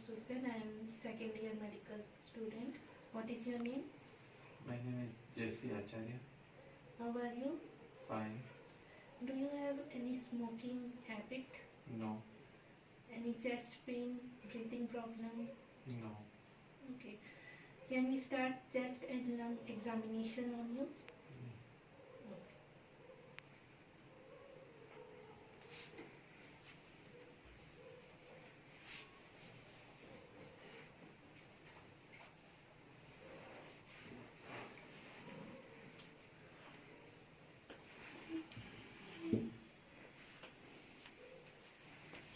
Hussain. I am second year medical student. What is your name? My name is Acharya. How are you? Fine. Do you have any smoking habit? No. Any chest pain, breathing problem? No. Okay. Can we start chest and lung examination on you? Okay.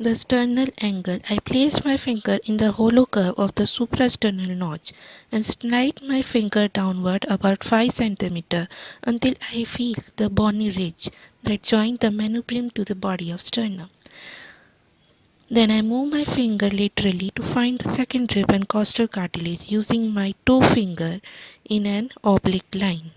The sternal angle. I place my finger in the hollow curve of the suprasternal notch and slide my finger downward about 5 cm until I feel the bony ridge that joins the manubrium to the body of sternum. Then I move my finger laterally to find the second rib and costal cartilage using my toe finger in an oblique line.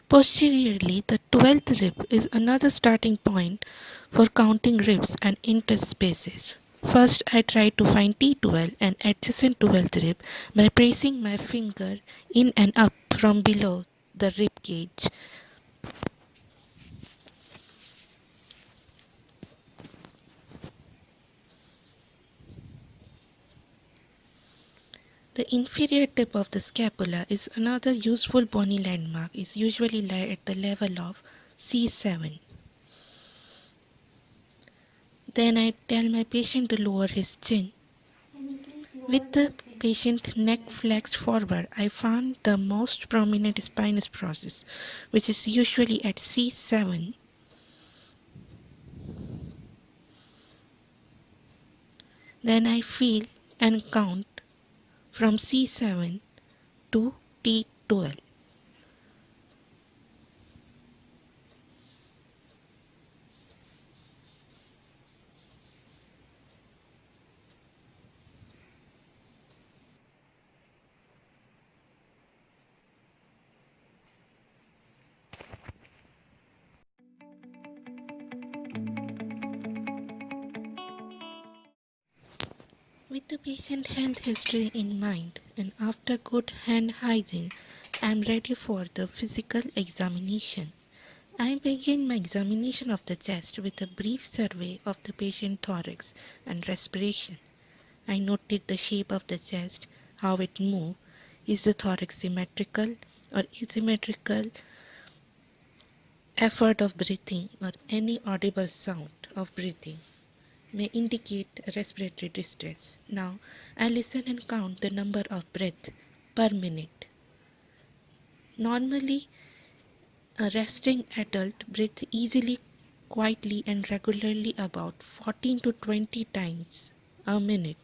Posteriorly, the 12th rib is another starting point for counting ribs and interspaces. First, I try to find T12 and adjacent 12th rib by placing my finger in and up from below the rib cage. The inferior tip of the scapula is another useful bony landmark, is usually lie at the level of C7. Then I tell my patient to lower his chin. With the patient neck flexed forward, I found the most prominent spinous process, which is usually at C7. Then I feel and count from C7 to T12. With the patient health history in mind and after good hand hygiene, I am ready for the physical examination. I begin my examination of the chest with a brief survey of the patient thorax and respiration. I noted the shape of the chest, how it moves. Is the thorax symmetrical or asymmetrical? Effort of breathing or any audible sound of breathing may indicate respiratory distress. Now, I listen and count the number of breaths per minute. Normally, a resting adult breathes easily, quietly, and regularly about 14 to 20 times a minute.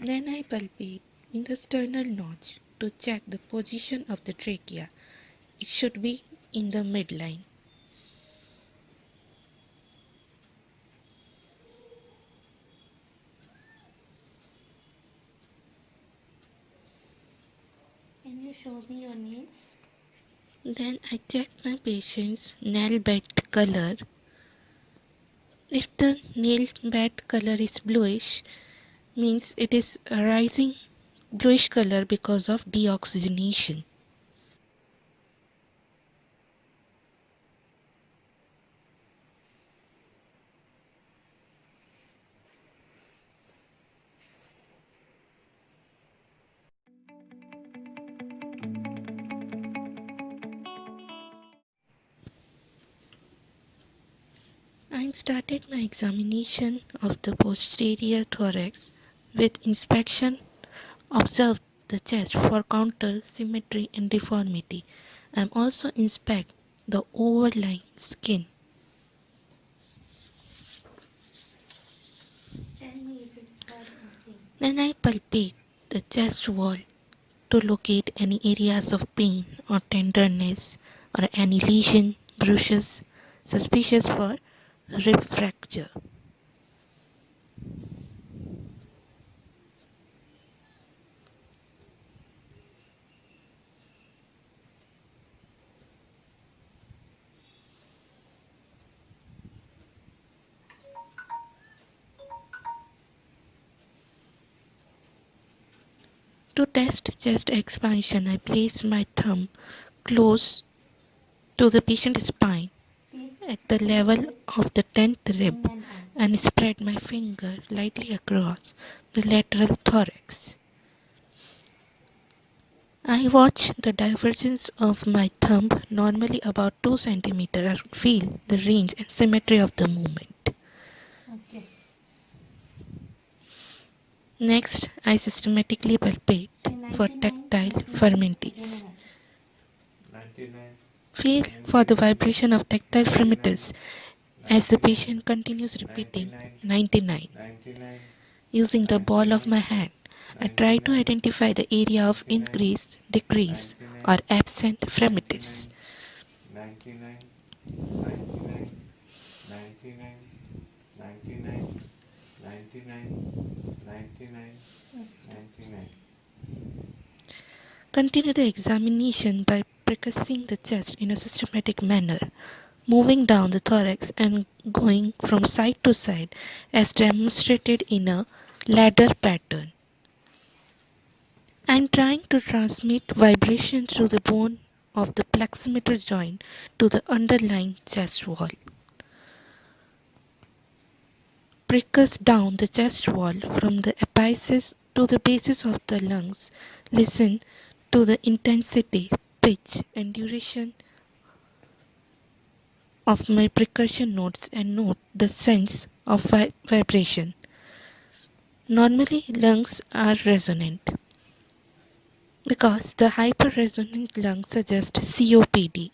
Then I palpate in the sternal notch to check the position of the trachea. It should be in the midline. Can you show me your nails? Then I check my patient's nail bed color. If the nail bed color is bluish, means it is a rising bluish color because of deoxygenation. I started my examination of the posterior thorax. With inspection, observe the chest for counter symmetry and deformity. I also inspect the overlying skin. Then I palpate the chest wall to locate any areas of pain or tenderness or any lesion, bruises suspicious for rib fracture. To test chest expansion, I place my thumb close to the patient's spine at the level of the 10th rib and spread my finger lightly across the lateral thorax. I watch the divergence of my thumb, normally about 2 cm, and feel the range and symmetry of the movement. Next, I systematically palpate for tactile firmities. 99, Feel for the 99, vibration of tactile 99, firmities as the 99, patient continues repeating 99, 99. 99, Using the ball of 99, my hand, I try to 99, identify the area of 99, increase, decrease, 99, or absent firmities. 99, 99, 99, 99, 99, 99, 99, 99. Continue the examination by percussing the chest in a systematic manner, moving down the thorax and going from side to side as demonstrated in a ladder pattern. I am trying to transmit vibration through the bone of the pleximeter joint to the underlying chest wall. Percuss down the chest wall from the apices to the bases of the lungs. Listen to the intensity, pitch, and duration of my percussion notes and note the sense of vibration. Normally, lungs are resonant because the hyperresonant lung suggests COPD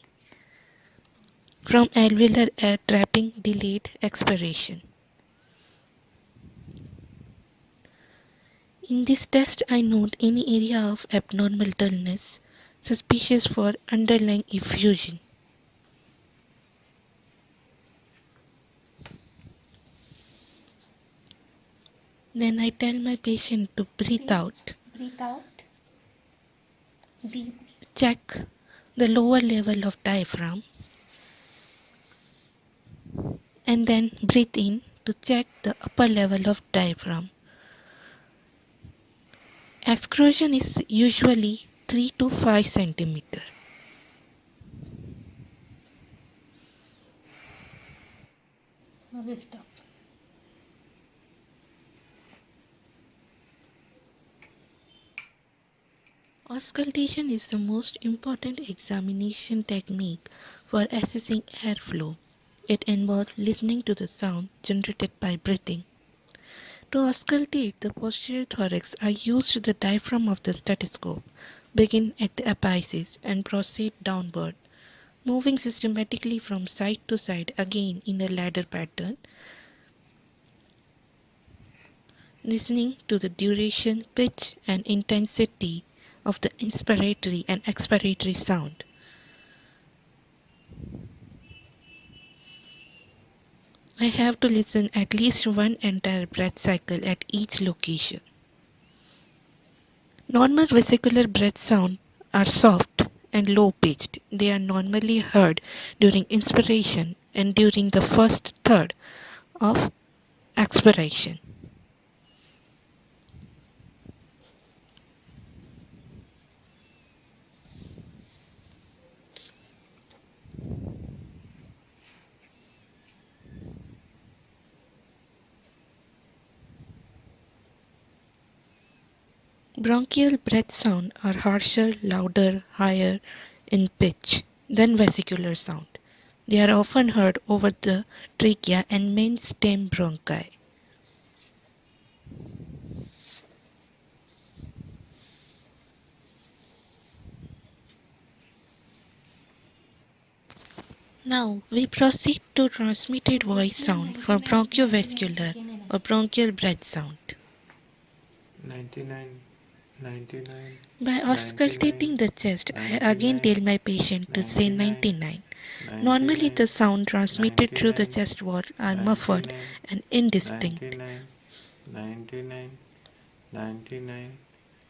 from alveolar air trapping delayed expiration. In this test, I note any area of abnormal dullness suspicious for underlying effusion. Then I tell my patient to breathe out. Check the lower level of diaphragm and then breathe in to check the upper level of diaphragm. Excursion is usually 3 to 5 centimeter. Auscultation is the most important examination technique for assessing airflow. It involves listening to the sound generated by breathing. To auscultate the posterior thorax, I used the diaphragm of the stethoscope, begin at the apices and proceed downward, moving systematically from side to side again in a ladder pattern, listening to the duration, pitch, and intensity of the inspiratory and expiratory sound. I have to listen at least one entire breath cycle at each location. Normal vesicular breath sounds are soft and low pitched. They are normally heard during inspiration and during the first third of expiration. Bronchial breath sounds are harsher, louder, higher in pitch than vesicular sound. They are often heard over the trachea and main stem bronchi. Now we proceed to transmitted voice sound for bronchiovascular or bronchial breath sound. 99, 99, By 99, auscultating the chest, I again 99, tell my patient to say 99, 99. Normally, the 99, sound transmitted through the 99, chest wall are muffled 99, and indistinct. 99, 99, 99,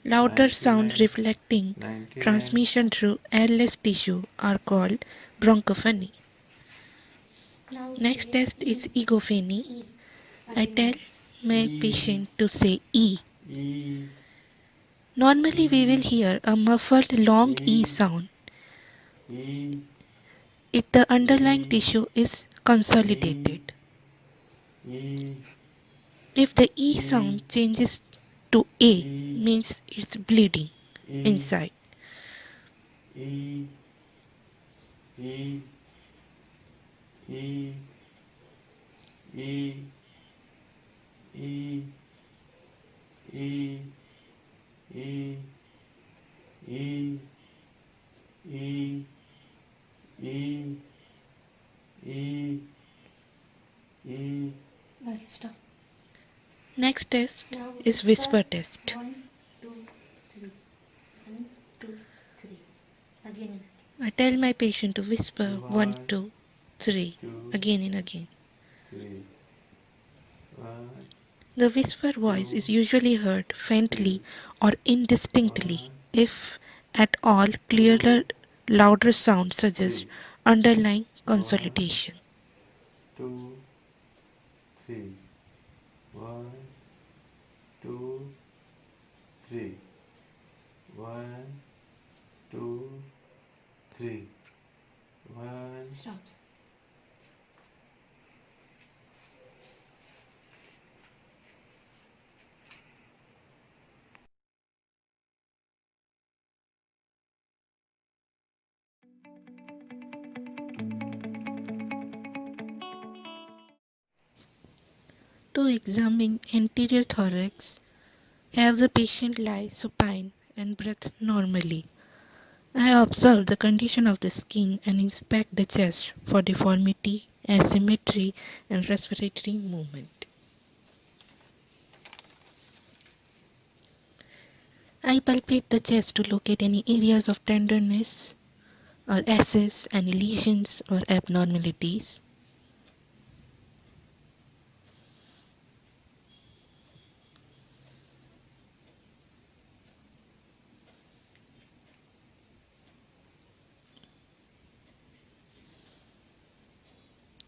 Louder sound 99, reflecting 99, transmission through airless tissue are called bronchophony. Next test is egophony. I tell my E, patient to say E. E, Normally, we will E, hear a muffled long E E, sound E, if the underlying E, tissue is E, consolidated. E, If the E E, sound changes to A, E, means it's bleeding E, inside. E, E, E, E, E, E, E, E, E, E, E, E. Next test is whisper test. I tell my patient to whisper 1, One, 2, 3 two, again and again. three. One, The whisper voice two, is usually heard three. faintly or indistinctly. One, If at all, two, clearer, louder sound suggests three. underlying One, consolidation. two, three. One, two, three. One, two, three. One. To examine anterior thorax, have the patient lie supine and breathe normally. I observe the condition of the skin and inspect the chest for deformity, asymmetry, and respiratory movement. I palpate the chest to locate any areas of tenderness or assess any lesions or abnormalities.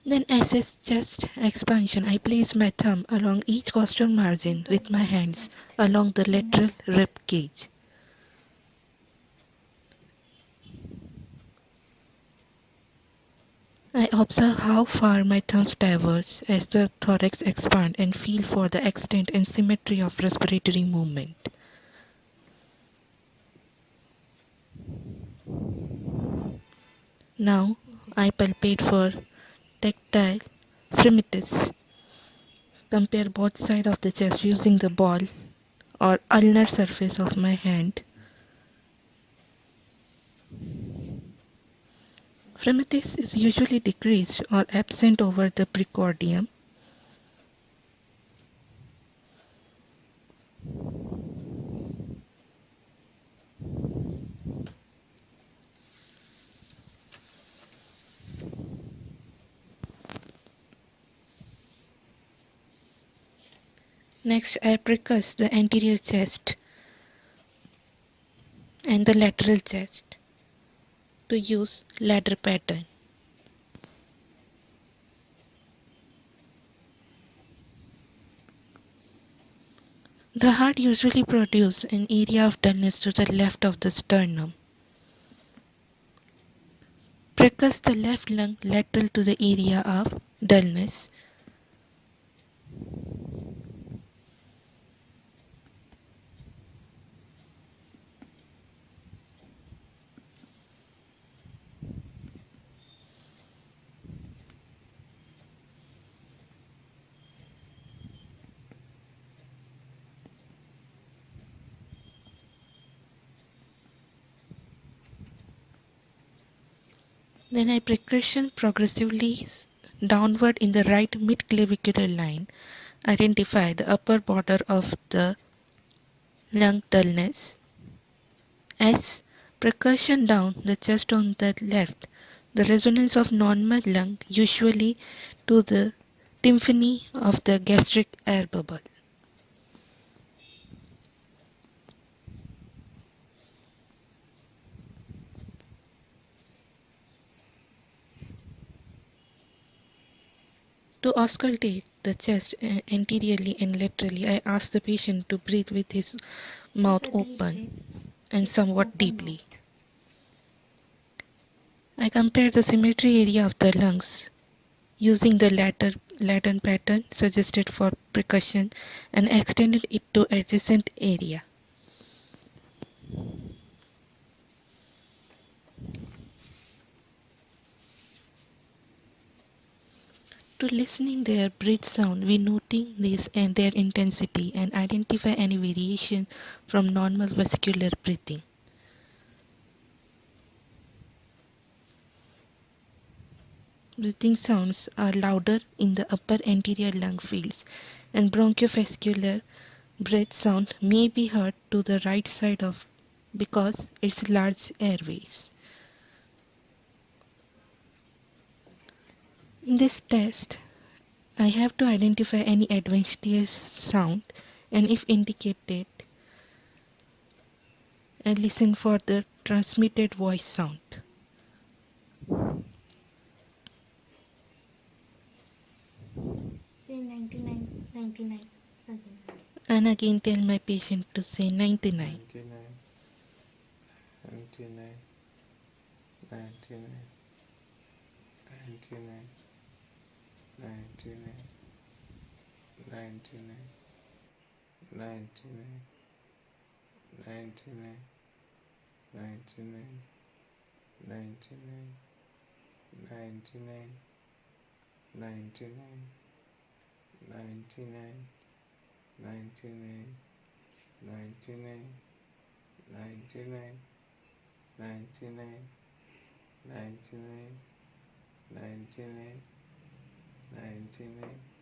Then assess chest expansion. I place my thumb along each costal margin with my hands along the lateral rib cage. I observe how far my thumb diverges as the thorax expands and feel for the extent and symmetry of respiratory movement. Now I palpate for tactile fremitus. Compare both sides of the chest using the ball or ulnar surface of my hand. Fremitus is usually decreased or absent over the precordium. Next, I percuss the anterior chest and the lateral chest to use ladder pattern. The heart usually produces an area of dullness to the left of the sternum. Percuss the left lung lateral to the area of dullness. Then I percussion progressively downward in the right midclavicular line. Identify the upper border of the lung dullness. S. Percussion down the chest on the left. The resonance of normal lung usually to the tympani of the gastric air bubble. To auscultate the chest anteriorly and laterally, I ask the patient to breathe with his mouth open and somewhat deeply. I compare the symmetry area of the lungs using the Latin pattern suggested for percussion and extended it to adjacent area. To listening their breath sound, we noting this and their intensity and identify any variation from normal vascular breathing. Breathing sounds are louder in the upper anterior lung fields, and bronchiovascular breath sound may be heard to the right side of because it's large airways. In this test, I have to identify any adventitious sound and if indicated, I listen for the transmitted voice sound. Say 99, 99 again. And again tell my patient to say 99. 99, 99, 99, 99, 99, 99, 99, 99, 99, 99, 99, 99, 99, 99, 99, 99, 99, 99, 99, 99,